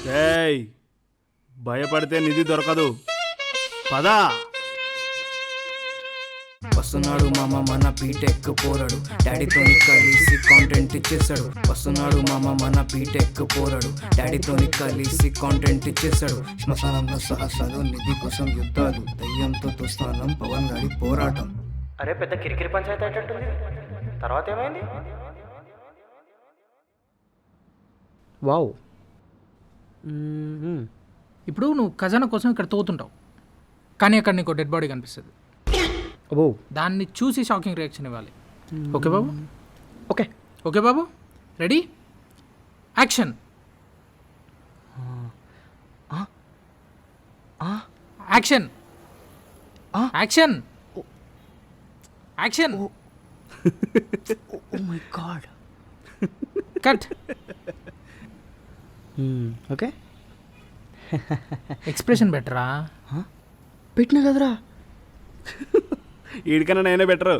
రేయ్ భయపడితే నిధి దొరకదు. పదా వస్తున్నాడు మామ మన బీటెక్ పోరాడు, డాడీతోని కలిసి కాంటెంట్ ఇచ్చేసాడు. వస్తున్నాడు మామ మన బీటెక్ పోరాడు, డాడీతోని కలిసి కాంటెంట్ ఇచ్చేసాడు. శ్మశానంలో సాహసాలు, నిధి కోసం యుద్ధాలు, దయ్యంతో తుస్తానం, పవన్ గారి పోరాటం. అరే పెద్ద కిరికిరి పంచాయతీ అయ్యేటట్టుంది. తర్వాత ఏమైంది? వావ్. ఇప్పుడు నువ్వు ఖజానా కోసం ఇక్కడ తోతుంటావు, కానీ అక్కడ నీకు డెడ్ బాడీ కనిపిస్తుంది. అబ్బో. దాన్ని చూసి షాకింగ్ రియాక్షన్ ఇవ్వాలి. ఓకే బాబు? ఓకే ఓకే బాబు, ready, action. Action action action. Oh my God. Cut. Okay expression బెటరా? పెట్టినా కదరా. వీడికన్నా నేనే బెటరు.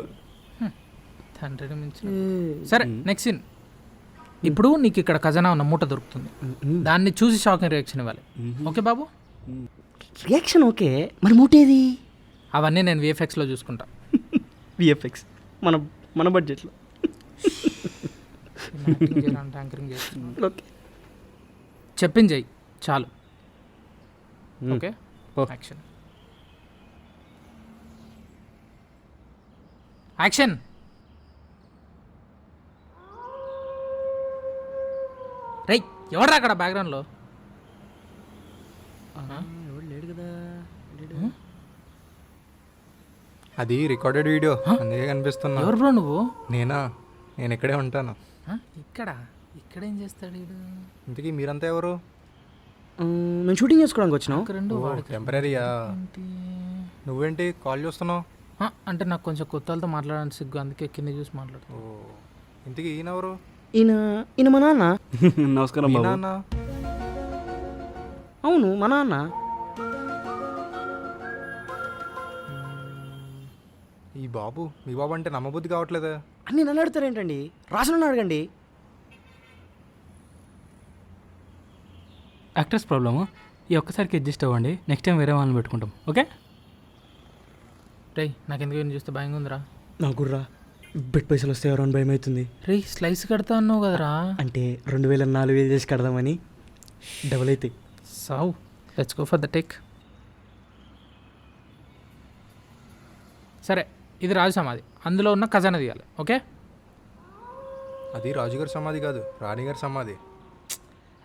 తండ్రిని మించి. సరే నెక్స్ట్ సీన్. ఇప్పుడు నీకు ఇక్కడ ఖజానా ఉన్న మూట దొరుకుతుంది, దాన్ని చూసి షాకింగ్ రియాక్షన్ ఇవ్వాలి. ఓకే బాబు? రియాక్షన్ ఓకే, మరి మూటేది? అవన్నీ నేను విఎఫ్ఎక్స్లో చూసుకుంటా. విఎఫ్ఎక్స్ మన మన బడ్జెట్లో. యాంకరింగ్ చేస్తున్నాను. ఓకే చెప్పింది చెయ్యి చాలు. Okay action. యాక్షన్. రేయ్ ఎవడ్రా అక్కడ బ్యాక్గ్రౌండ్లో? ఎవరు లేడు కదా. అది రికార్డెడ్ వీడియో, అందుకే కనిపిస్తున్నా. ఎవరు బ్రో నువ్వు? నేను ఇక్కడే ఉంటాను. ఇక్కడేం చేస్తాడు వీడు? ఇంతకీ మీరంతా ఎవరు? నేను షూటింగ్ చేసుకోవడానికి వచ్చినావు. ఒక రెండు టెంపరీయా? నువ్వేంటి కాల్ చేస్తున్నావు? అంటే నాకు కొంచెం కొత్త వాళ్ళతో మాట్లాడడానికి సిగ్గు, అందుకే కింద చూసి మాట్లాడు. ఓ, ఇంతకీ ఈయనెవరు? ఈయన మా నాన్న. నమస్కారం మీ బాబు. నాన్న? అవును మా నాన్న. ఈ బాబు మీ బాబు అంటే నమ్మబుద్ధి కావట్లేదా? అన్నీ నన్ను అడుగుతారేంటండి, రాసిన అడగండి. యాక్టర్స్ ప్రాబ్లము, ఈ ఒక్కసారికి అడ్జస్ట్ అవ్వండి, నెక్స్ట్ టైం వేరే వాళ్ళని పెట్టుకుంటాం. ఓకే? రేయ్ నాకెందుకు చూస్తే భయంగా ఉందిరా. నా గుర్రా బెట్ పైసలు వస్తే ఎవరైనా భయం అవుతుంది. రేయ్ స్లైస్ కడతా అన్నావు కదరా. అంటే 2000 4000 చేసి కడదామని. డబుల్ అవుతాయి. So, let's go for the take. సరే ఇది రాజు సమాధి, అందులో ఉన్న ఖజానా తీయాలి. ఓకే? అది రాజుగారి సమాధి కాదు, రాణిగారి సమాధి.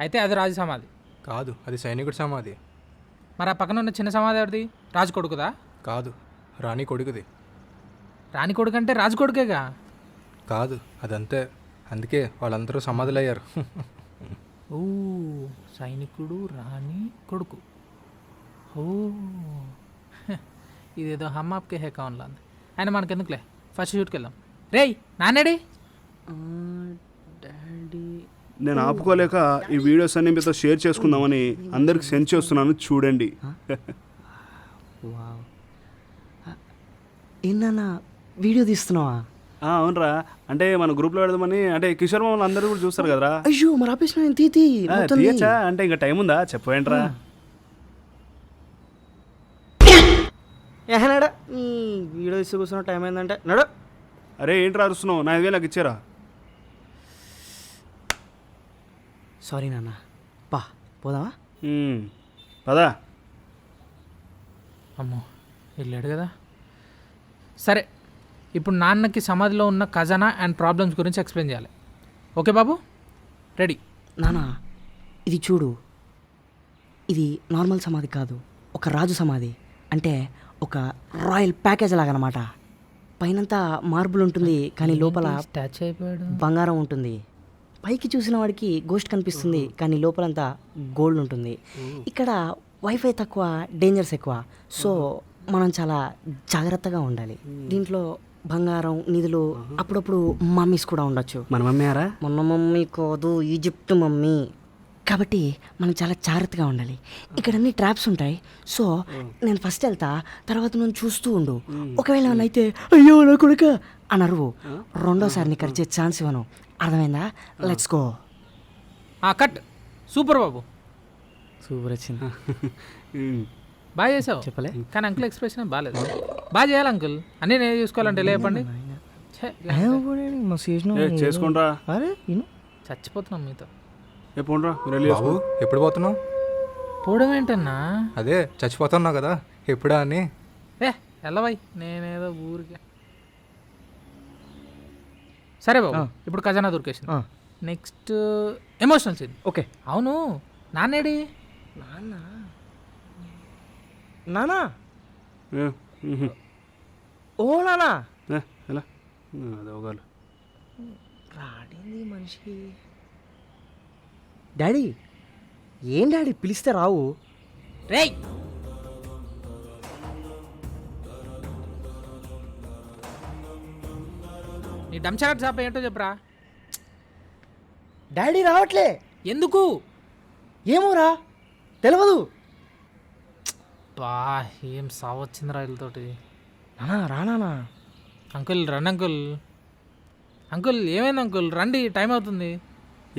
అయితే అది రాజు సమాధి కాదు, అది సైనికుడి సమాధి. మరి ఆ పక్కన ఉన్న చిన్న సమాధి ఎవరిది? రాజు కొడుకుదా? కాదు, రాణి కొడుకుది. రాణి కొడుకు అంటే రాజు కొడుకేగా. కాదు, అదంతే, అందుకే వాళ్ళందరూ సమాధులు అయ్యారు. ఓ సైనికుడు రాణి కొడుకు. ఓ ఇదేదో హమ్ ఆప్కే హే కౌన్ లా ఉంది. ఆయన మనకెందుకులే, ఫస్ట్ షూట్కి వెళ్దాం. రేయ్ నానేడి? డాడీ. నేను ఆపుకోలేక ఈ వీడియోస్ అన్ని మీతో షేర్ చేసుకుందామని అందరికి సెండ్ చేస్తున్నాను, చూడండి. వావ్. ఏనా వీడియో తీస్తున్నావా? అవునరా, అంటే మన గ్రూప్లో పెడదామని. అంటే కిషోర్ మమ్మల్ని అందరూ కూడా చూస్తారు కదరా. అయ్యో మరి ఆపేసిన నేను తీయచ్చా? అంటే ఇంకా టైం ఉందా చెప్పవేంట్రా? ఏనాడా వీడియో తీసి కూర్చున్న టైం అయిందంటే నడు. అరే ఏంట్రా అరుస్తున్నావు? నా 5,000 నాకు ఇచ్చారా? సారీ నాన్న. పా పోదామా? పదా. అమ్మో వెళ్ళాడు కదా. సరే ఇప్పుడు నాన్నకి సమాధిలో ఉన్న ఖజానా అండ్ ప్రాబ్లమ్స్ గురించి ఎక్స్ప్లెయిన్ చేయాలి. ఓకే బాబు? రెడీ? నాన్న ఇది చూడు, ఇది నార్మల్ సమాధి కాదు, ఒక రాజు సమాధి. అంటే ఒక రాయల్ ప్యాకేజ్ లాగనమాట. పైనంతా మార్బుల్ ఉంటుంది, కానీ లోపల టచ్ అయిపోయాడు. బంగారం ఉంటుంది. పైకి చూసిన వాడికి గోస్ట్ కనిపిస్తుంది, కానీ లోపలంతా గోల్డ్ ఉంటుంది. ఇక్కడ వైఫై తక్కువ, డేంజర్స్ ఎక్కువ. సో మనం చాలా జాగ్రత్తగా ఉండాలి. దీంట్లో బంగారం, నిధులు, అప్పుడప్పుడు మమ్మీస్ కూడా ఉండొచ్చు. మన మమ్మీ ఆరా? మన మమ్మీ కాదు, ఈజిప్ట్ మమ్మీ. కాబట్టి మనం చాలా జాగ్రత్తగా ఉండాలి. ఇక్కడ అన్ని ట్రాప్స్ ఉంటాయి. సో నేను ఫస్ట్ వెళ్తా, తర్వాత నువ్వు చూస్తూ ఉండు. ఒకవేళ ఏమన్నా అయితే అయ్యో నా కొడుక అని అరువు. రెండోసారి నీకు అరిచే ఛాన్స్ ఇవ్వను. అర్థమైందా? Let's go. Cut. Super Babu. Super వచ్చింది. బాగా చేసావు చెప్పలే? కానీ అంకుల్ ఎక్స్ప్రెషన్ బాగాలేదు. బాగా చేయాలి అంకుల్, అన్నీ నేను చూసుకోవాలంటే ఎలా చెప్పండి. ఛే, చేసుకుంట్రా. అరే చచ్చిపోతున్నాం మీతో. ఏ పోండ్రా మీరు వెళ్ళి బాబు ఎప్పుడు పోతున్నావు? పోవడం ఏంటన్నా? అదే చచ్చిపోతున్నావు కదా, ఎప్పుడా అని. ఎల్లవై నేనేదో ఊరికే. సరే బాబు, ఇప్పుడు ఖజానా దొరికేసింది. Next emotional scene. ఓకే. అవును, నాన్నేడి? నానా ఏ, మ్హూ. ఓ నానా ఏ, ఎలా అదే ఒకళ్ళు రాడింది మనిషి. డాడీ ఏం డాడీ పిలిస్తే రావు? రేయ్ నీ డంచరట్ షాప్ ఏంటో చెప్పరా. డాడీ రావట్లే. ఎందుకు? ఏమోరా తెలియదు. బా ఏం సావచ్చిందిరా వీళ్ళతోటి. నానా రానా? అంకుల్ రండి అంకుల్. అంకుల్ ఏమైంది అంకుల్? రండి, టైం అవుతుంది.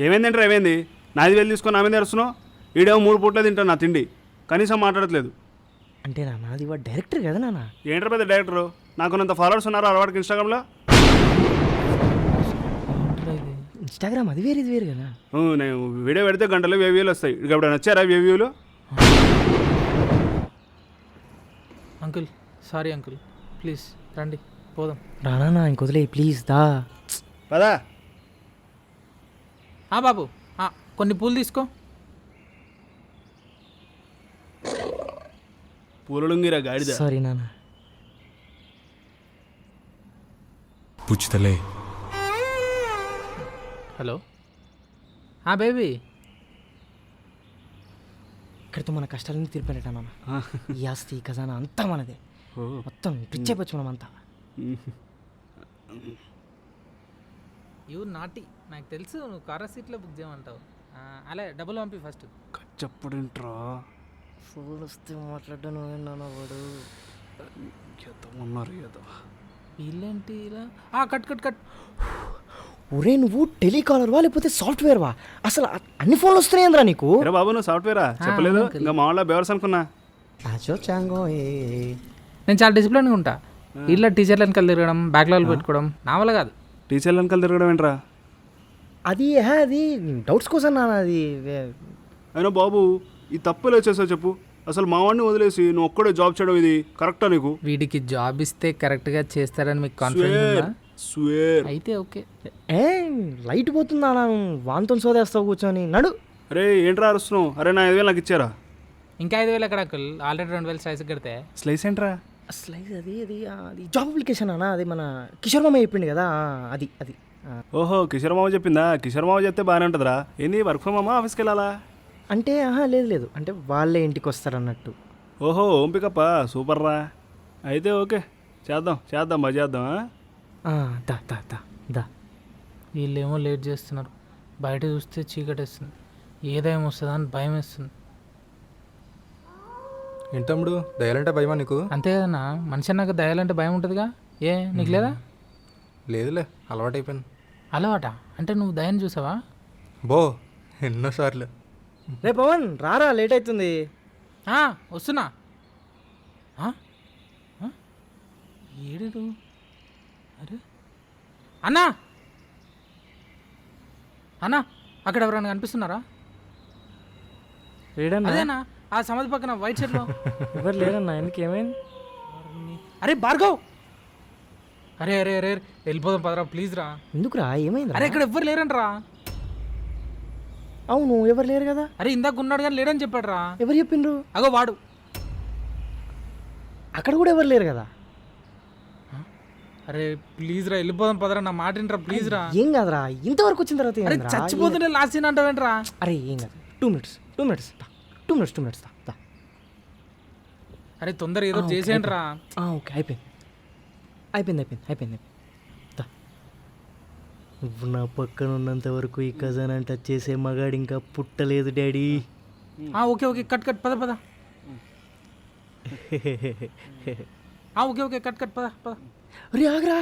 ఏమైందంటే ఏమైంది? నాది వెళ్ళి తీసుకొని నా మీద తెరుస్తున్నావు. ఈడేమో 3 పూట్లే తింటాను నా తిండి, కనీసం మాట్లాడట్లేదు. అంటే నాన్న అది వాడు డైరెక్టర్ కదా నాన్న. ఏంటర్ పెద్ద డైరెక్టరు? నాకున్నంత ఫాలోవర్స్ ఉన్నారు అలవాటుకి ఇన్స్టాగ్రామ్లో. ఇన్స్టాగ్రామ్ అది వేరు ఇది వేరు కదా. నేను వీడియో పెడితే గంటలు వేవ్యూలు వస్తాయి. ఇక ఎప్పుడు వచ్చారా వేవ్యూలు? అంకుల్ సారీ అంకుల్, ప్లీజ్ రండి పోదాం. రానా ఇంకొదిలే ప్లీజ్ దా. పదా బాబు కొన్ని పూలు తీసుకో. పూలలుంగిరా గాడిద. సారీ నాన్న. పుచ్చుతలే. Hello baby. ఇక్కడితో మన కష్టాలన్నీ తీరిపోయినట్ట నాన్న. ఈ ఆస్తి ఖజానా అంతా మనదే. మొత్తం పిచ్చేపచ్చు మనం అంతా. యూ నాటి, నాకు తెలుసు నువ్వు కార్ సీట్లో బుక్ చేయమంటావు. అలా డబ్బులు పంపి ఫస్ట్. చెప్పుడేంట్రా ఫోన్ వస్తే మాట్లాడ్డాను నాన్న. వాడు ఉన్నారు ఏదో. వీళ్ళేంటి ఇలా? Cut cut cut. ఒరే నువ్వు టెలికాలర్వా లేకపోతే సాఫ్ట్వేర్వా? అసలు అన్ని ఫోన్లు వస్తున్నాయంద్రా నీకు? అరే బాబు నువ్వు సాఫ్ట్వేరా? చెప్పలేదు. ఇంకా మా వాళ్ళ బెవర్స్ అనుకున్నా. నేను చాలా డిసిప్లిన్గా ఉంటా. ఇట్లా టీచర్లు వెనకాల తిరగడం, బ్యాక్లాగ్లు పెట్టుకోవడం నా వల్ల కాదు. టీచర్లు వెనకాల తిరగడం ఏంట్రా? అది డౌట్స్ కోసం నాన్న. అది అయినా బాబు ఈ తప్పులు వచ్చేసావు చెప్పు. అసలు మా వాడిని వదిలేసి నువ్వు ఒక్కడే జాబ్ చేయడం ఇది కరెక్టా నీకు? వీడికి జాబ్ ఇస్తే కరెక్ట్గా చేస్తారని మీకు కాన్ఫిడెన్స్ ఉందా? స్వేర్. అయితే ఓకే. లైట్ పోతుందా వాంతో సోదేస్తావు కూర్చొని నడు. అరే ఏంట్రా అరుస్తున్నావు? అరే నా 5,000 నాకు ఇచ్చారా? ఇంకా 5,000 ఎక్కడ అంకుల్? ఆల్రెడీ 2,000 స్లైస్ కడితే. స్లైస్ ఏంట్రా? స్లైస్ అది అది అది జాబ్ అప్లికేషన్ అన్న. అది మన కిషోర్ మామ చెప్పిండు కదా. అది అది ఓహో కిషోర్ మామ చెప్పిందా? కిషోర్ మామ చెప్తే బాగానే ఉంటుందిరా. ఏంది వర్క్ ఫ్రమ్ హోమా, ఆఫీస్కి వెళ్ళాలా? అంటే లేదు లేదు, అంటే వాళ్ళే ఇంటికి వస్తారు అన్నట్టు. ఓహో ఓంపికప్ప సూపర్ రా. అయితే ఓకే చేద్దాం బాగా చేద్దాం. దా దా దా దా. వీళ్ళేమో లేట్ చేస్తున్నారు. బయట చూస్తే చీకటేస్తుంది, ఏదేమో వస్తుందా అని భయం వేస్తుంది. ఏంటి తమ్ముడు, దయాలంటే భయమా నీకు? అంతే కదన్నా, మనిషి అన్నాక దయాలంటే భయం ఉంటుందిగా. నీకు లేదా? లేదులే, అలవాటైపోయాను. అలవాట అంటే నువ్వు దయని చూసావా? బో ఎన్నోసార్లు. రే పవన్ రారా, లేట్ అవుతుంది. వస్తున్నా. ఏడు అరే అన్నా అన్నా, అక్కడ ఎవరైనా కనిపిస్తున్నారా? అదేనా ఆ సమాధి పక్కన వైట్ షర్ట్లో? ఎవరు లేరన్నా. ఎందుకు ఏమైంది? అరే భార్గవ్, అరే అరే అరే వెళ్ళిపోదాం పదరా ప్లీజ్ రా. ఎందుకురా ఏమైంది? అరే ఇక్కడ ఎవ్వరు లేరంటరా. అవును ఎవరు లేరు కదా. అరే ఇందాక ఉన్నాడు కానీ లేడని చెప్పాడు రా. ఎవరు చెప్పిండ్రు? అగో వాడు. అక్కడ కూడా ఎవరు లేరు కదా. అరే ప్లీజ్ రా వెళ్ళిపోదాం పదరా, నా మాట వినరా ప్లీజ్ రా. ఏం కాదురా, ఇంతవరకు వచ్చిన తర్వాత అరే చచ్చిపోతుంటే లాస్ట్ సీన్ అంటావేంట్రా? అరే ఏం కాదు, 2 మినిట్స్ దా. అరే తొందర ఏదో చేసేయండి రా. ఓకే అయిపోయింది. నువ్వు నా పక్కన ఉన్నంత వరకు ఈ ఖజానా టచ్ చేసే మగాడు ఇంకా పుట్టలేదు డాడీ. ఓకే కట్ పద ఓకే కట్ పద. అరే ఆగరా,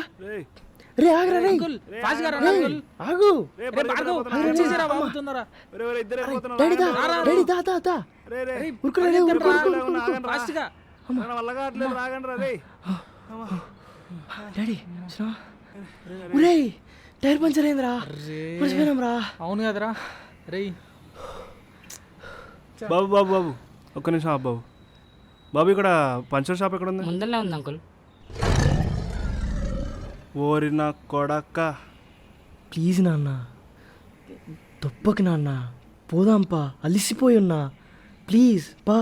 రే ఆగరా రే అంకుల్ ఫాస్ట్ గా రా రేయ్, అంకుల్ ఆగు రే, రే భార్గవ్ వచ్చేసిరా బాబు తొందరగా రే, రే, ఇద్దరే పోతున్నాం. డాడీ దా డాడీ దా దా దా రే, రే. ఉరుకురా రే ఉరుకు ఉరుకు, ఉరుకు, ఆగండి ఉరుకు. రా. ఫాస్ట్ గా మన వల్ల కావట్లేదు, రాగండి రా రే. డాడీ ఒరేయ్ టైర్ పంచర్ అయిందిరా మర్చిపోయినాం రా అవును కదరా రేయ్ బాబు బాబు బాబు ఒక్క నిమిషం ఆపు బాబు. బాబు ఇక్కడ పంచర్ షాప్ ఎక్కడ ఉంది? ముందరనే ఉంది అంకుల్. ఓరి నా కొడక్క. ప్లీజ్ నాన్న దొబ్బకి నాన్న పోదాంపా అలిసిపోయి ఉన్నా ప్లీజ్ పా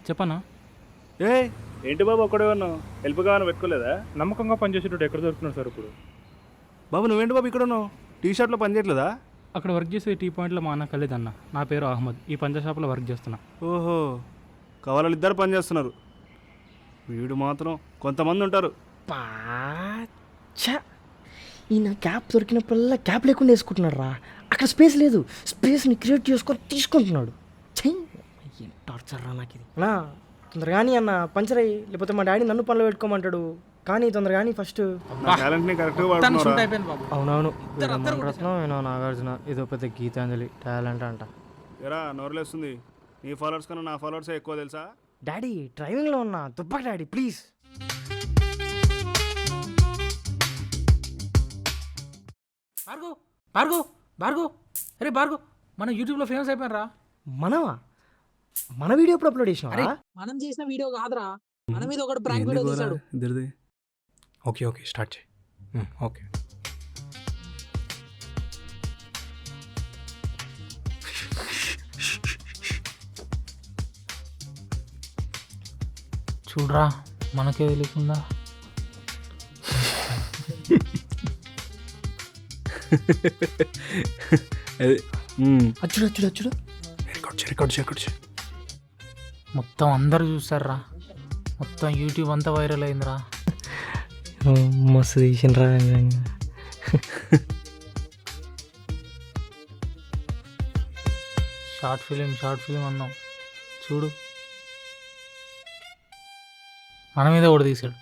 చెప్పనా? ఏ ఏంటి బాబు ఒక్కడే ఉన్నావు? హెల్ప్ కావాలని పెట్టుకోలేదా? నమ్మకంగా పనిచేసేటప్పుడు ఎక్కడ దొరుకుతున్నాడు సార్ ఇప్పుడు? బాబు నువ్వేంటి బాబు ఇక్కడ ఉన్నావు? టీ షర్ట్లో పని చేయట్లేదా? అక్కడ వర్క్ చేసే టీ పాయింట్లో మా అన్న కలిదన్న. నా పేరు అహ్మద్. ఈ పంచర్ షాప్లో వర్క్ చేస్తున్నా. ఓహో కవలలు ఇద్దరు పని చేస్తున్నారు. వీడు మాత్రం కొంతమంది ఉంటారు. పాచ ఈయన క్యాప్ దొరికినప్పుడల్లా క్యాప్ లేకుండా వేసుకుంటున్నాడు రా. అక్కడ స్పేస్ లేదు, స్పేస్ని క్రియేట్ చేసుకొని తీసుకుంటున్నాడు. చెయ్యి టార్చర్ రా నాకు ఇది. అన్నా తొందరగా కానీ అన్న పంచర్ అయ్యి, లేకపోతే మా డాడీ నన్ను పనిలో పెట్టుకోమంటాడు. కానీ తొందరగా కానీ ఫస్ట్. నా టాలెంట్ని కరెక్ట్గా తను వాడుతున్నారా? షూట్ అయిపోయింది బాబు అవునవును ఇద్దరు అందరూ రత్నం ఏనో నాగార్జున ఇదో పెద్ద గీతాంజలి టాలెంట్ అంట. ఎరా నోరులేస్తుంది. నీ ఫాలోవర్స్ కన్నా నా ఫాలోవర్సే ఎక్కువ తెలుసా? డాడీ డ్రైవింగ్లో ఉన్నా దుబ్బక డాడీ ప్లీజ్. భార్గవ్ భార్గవ్ భార్గవ్ అరే భార్గవ్ మనం యూట్యూబ్లో ఫేమస్ అయిపోయినరా మనమా? మన వీడియో ఎప్పుడు అప్లోడ్ అరే చేసినావా? మనం చేసిన వీడియో కాదురా, మన మీద ఒకటి ప్రాంక్ వీడియో తీసాడు. ఇద్దరిది. ఓకే ఓకే స్టార్ట్ చేయి. ఓకే చూడరా మనకే తెలియకుండా అది అచ్చుడు అచ్చుడు అచ్చుడు రికార్డ్ చేయి. మొత్తం అందరు చూసారా, మొత్తం యూట్యూబ్ అంతా వైరల్ అయిందిరా. మస్తు తీసినరా నిజంగా. షార్ట్ ఫిలిం అన్నాం చూడు, మన మీద కూడా తీసాడు.